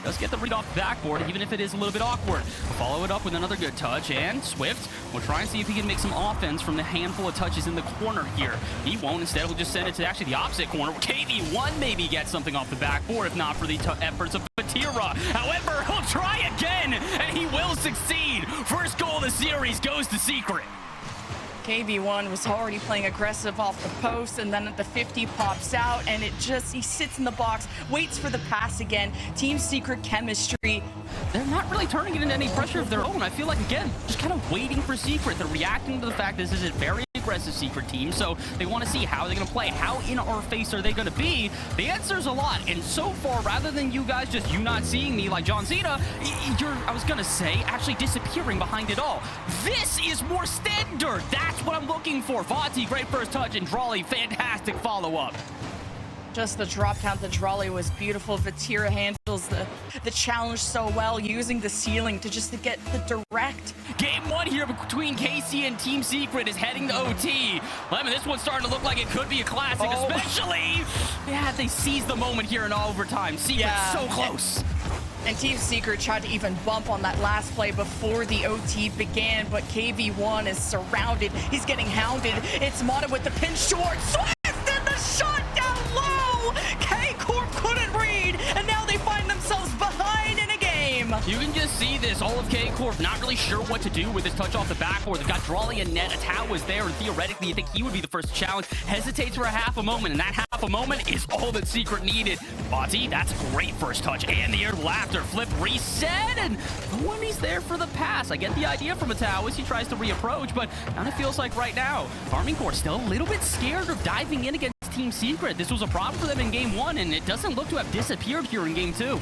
does get the read off the backboard, even if it is a little bit awkward. Follow it up with another good touch, and Swift will try and see if he can make some offense from the handful of touches in the corner here. He won't. Instead, we'll just send it to actually the opposite corner, where KV1 maybe gets something off the backboard, if not for the efforts of Fatira. However, he'll try again, and he will succeed. First goal of the series goes to Secret. KV1 was already playing aggressive off the post, and then at the 50 pops out, and he sits in the box, waits for the pass again. Team Secret chemistry. They're not really turning it into any pressure of their own. I feel like, again, just kind of waiting for Secret. They're reacting to the fact this is a very aggressive Secret team, so they want to see how they're going to play. How in our face are they going to be? The answer's a lot, and so far, rather than you guys just not seeing me like John Cena, I was going to say, actually disappearing behind it all. This is more standard. That's what I'm looking for. Vati, great first touch, and Raleigh, fantastic follow-up. Just the drop count that Raleigh was beautiful. Vatira handles the challenge so well, using the ceiling to get the direct. Game one here between KC and Team Secret is heading to OT. Lemon, this one's starting to look like it could be a classic, especially if they seize the moment here in overtime. Secret so close. And Team Secret tried to even bump on that last play before the OT began, but KV1 is surrounded. He's getting hounded. It's Mata with the pinch towards Swift, and the shot down low. K-Corp couldn't read, and now they find themselves behind in a game. You can just see this. All of K-Corp not really sure what to do with this touch off the backboard. They've got Drawley and net. Atao was there, and theoretically, you think he would be the first to challenge. Hesitates for a half a moment, and that half a moment is all that Secret needed. Bati, that's a great first touch, and the air laughter. Flip, reset, and when he's there for the pass. I get the idea from Atao as he tries to reapproach, but kind of feels like right now, Karmine Corp still a little bit scared of diving in against Team Secret. This was a problem for them in game one, and it doesn't look to have disappeared here in game two.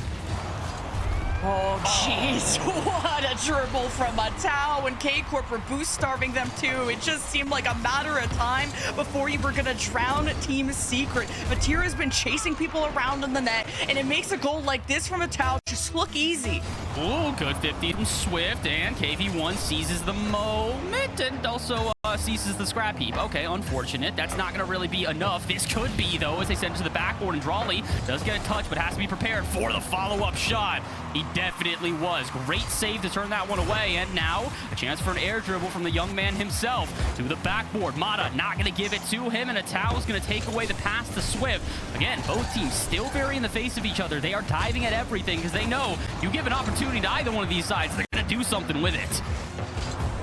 Oh, jeez. What a dribble from Atao, and K-Corp were boost starving them too. It just seemed like a matter of time before you were going to drown Team Secret. Vatira's been chasing people around in the net, and it makes a goal like this from Atao just look easy. Oh, good 50 from Swift, and KV1 seizes the moment and also seizes the scrap heap. Okay, unfortunate. That's not going to really be enough. This could be, though, as they send it to the backboard, and Drawley does get a touch, but has to be prepared for the follow-up shot. He definitely was. Great save to turn that one away, and now a chance for an air dribble from the young man himself to the backboard. Mata not going to give it to him, and Atao is going to take away the pass to Swift. Again, both teams still very in the face of each other. They are diving at everything because they know you give an opportunity to either one of these sides, they're going to do something with it.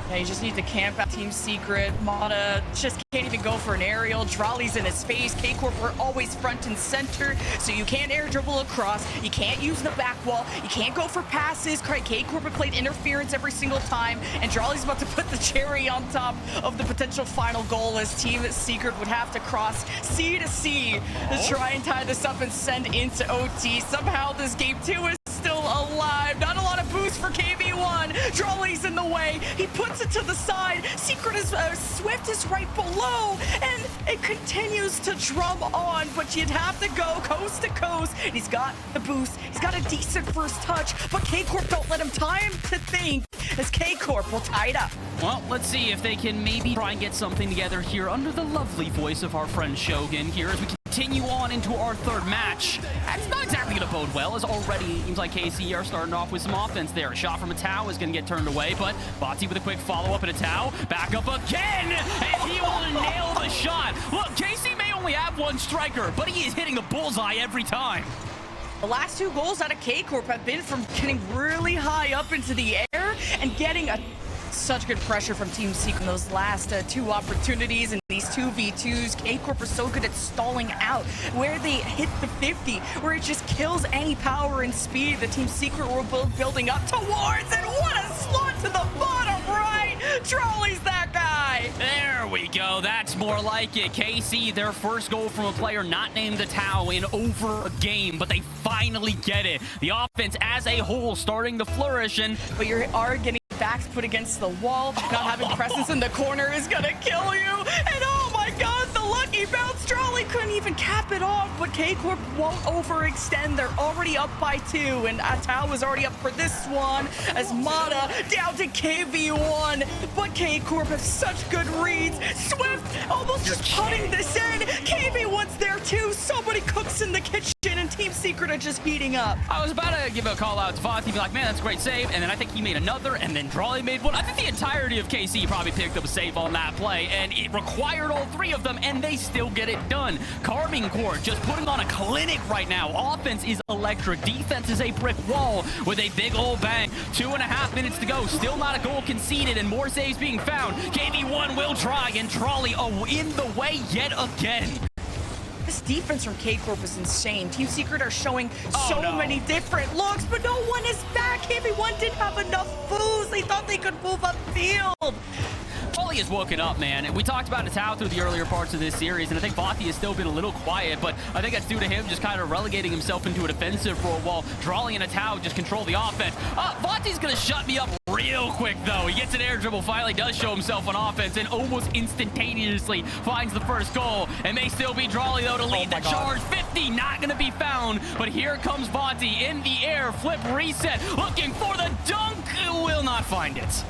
Yeah, you just need to camp out Team Secret. Mata just can't even go for an aerial. Drawley's in his face. K-Corp were always front and center, so you can't air dribble across. You can't use the back wall. You can't go for passes. K-Corp have played interference every single time, and Drawley's about to put the cherry on top of the potential final goal as Team Secret would have to cross C to C to try and tie this up and send into OT. Somehow this game 2 is still alive. Not a lot of boost for KV1. Drawley's in the way. He puts it to the side. Secret is Swift is right below, and it continues to drum on, but you'd have to go coast to coast. And he's got the boost. He's got a decent first touch, but K-Corp don't let him time to think as K-Corp will tie it up. Well, let's see if they can maybe try and get something together here under the lovely voice of our friend Shogun here as we continue on into our third match. That's not exactly going to bode well, as already it seems like KC are starting off with some offense there. A shot from Atao is going to get turned away, but Bati with a quick follow-up, and Atao back up again, and he will nail the shot. Look, KC may only have one striker, but he is hitting the bullseye every time. The last 2 goals out of K-Corp have been from getting really high up into the air and getting such good pressure from Team Secret in those last 2 opportunities. And these 2v2s, K-Corp are so good at stalling out where they hit the 50, where it just kills any power and speed the Team Secret were building up towards. And what a slot to the bottom right! Drawley's that guy! There we go. That's more like it. KC, their first goal from a player not named Atao in over a game, but they finally get it. The offense as a whole starting to flourish, but you are getting backs put against the wall. Not having presence in the corner is gonna kill you. And oh my god, the lucky bounce. Drawley couldn't even cap it off, but K-Corp won't overextend. They're already up by 2, and Atao was already up for this one as Mata down to KV1. But K-Corp have such good reads. Swift almost just putting this in. KV1's there too. Somebody cooks in the kitchen, and Team Secret are just heating up. I was about to give a call out to Voth. He'd be like, man, that's a great save. And then I think he made another, and then Raleigh made one. I think the entirety of KC probably picked up a save on that play, and it required all three of them, and they still get it done. Karmine Corp just putting on a clinic right now. Offense is electric. Defense is a brick wall with a big old bang. 2.5 minutes to go. Still not a goal conceded, and more saves being found. KV1 will try, and Trolley in the way yet again. This defense from K-Corp is insane. Team Secret are showing no. many different looks, but no one is back. KV1 didn't have enough boost. They thought they could move upfield. Trolley is woken up, man. We talked about Tao through the earlier parts of this series, and I think Vothi has still been a little quiet, but I think that's due to him just kind of relegating himself into a defensive role while Trolley and Tao just control the offense. Vothi's going to shut me up real quick, though. He gets an air dribble, finally does show himself on offense, and almost instantaneously finds the first goal. It may still be Trolley, though, to lead the charge. 50, not going to be found, but here comes Vothi in the air. Flip, reset, looking for the dunk. Will not find it.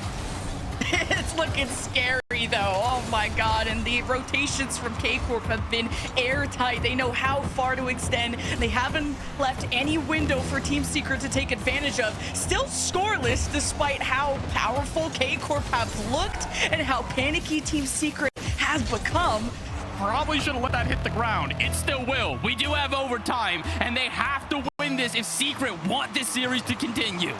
It's looking scary, though. Oh, my God. And the rotations from K-Corp have been airtight. They know how far to extend. They haven't left any window for Team Secret to take advantage of. Still scoreless, despite how powerful K-Corp have looked and how panicky Team Secret has become. Probably should have let that hit the ground. It still will. We do have overtime, and they have to win this if Secret want this series to continue.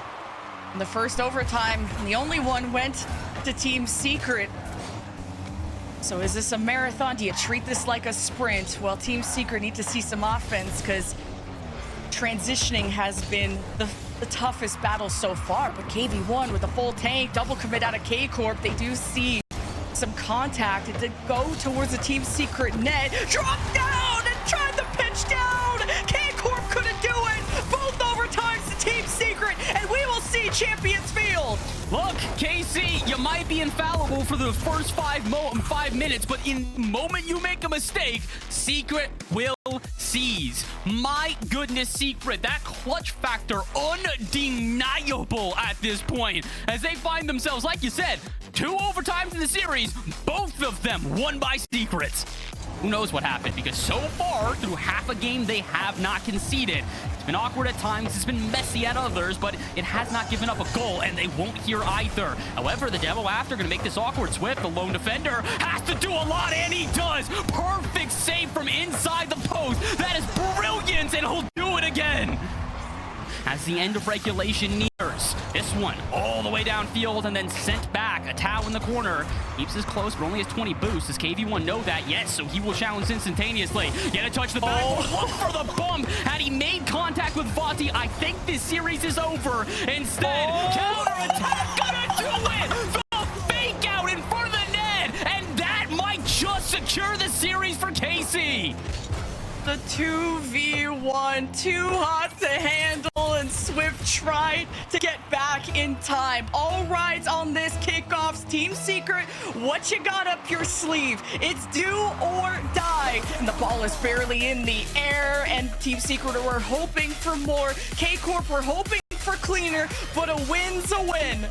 In the first overtime, the only one went to Team Secret. So is this a marathon? Do you treat this like a sprint? Well, Team Secret need to see some offense because transitioning has been the toughest battle so far. But KV1 with a full tank, double commit out of K-Corp, they do see some contact. It did go towards the Team Secret net. Drop down and tried to pitch down. K-Corp couldn't do it. Both overtimes to Team Secret, and we will see Champions Field. Look, KC, you might be infallible for the first 5 minutes, but in the moment you make a mistake, Secret will seize. My goodness, Secret, that clutch factor undeniable at this point as they find themselves, like you said, 2 overtimes in the series, both of them won by Secret. Who knows what happened, because so far through half a game they have not conceded. It's been awkward at times, it's been messy at others, but it has not given up a goal, and they won't here either. However, the demo after going to make this awkward. Swift, the lone defender, has to do a lot, and he does. Perfect save from inside the post. That is brilliant, and he'll do it again. As the end of regulation nears, this one all the way downfield and then sent back. A Tao in the corner. Keeps us close, but only has 20 boosts. Does KV1 know that? Yes, so he will challenge instantaneously. Get a touch the back. Look for the bump. Had he made contact with Vothi, I think this series is over. Instead, counter-attack, gonna do it! The fake out in front of the net, and that might just secure the series for KC. The 2v1, too hot to handle, and Swift tried to get back in time. All rides on this kickoffs. Team Secret, what you got up your sleeve? It's do or die. And the ball is barely in the air, and Team Secret were hoping for more. K-Corp were hoping for cleaner, but a win's a win.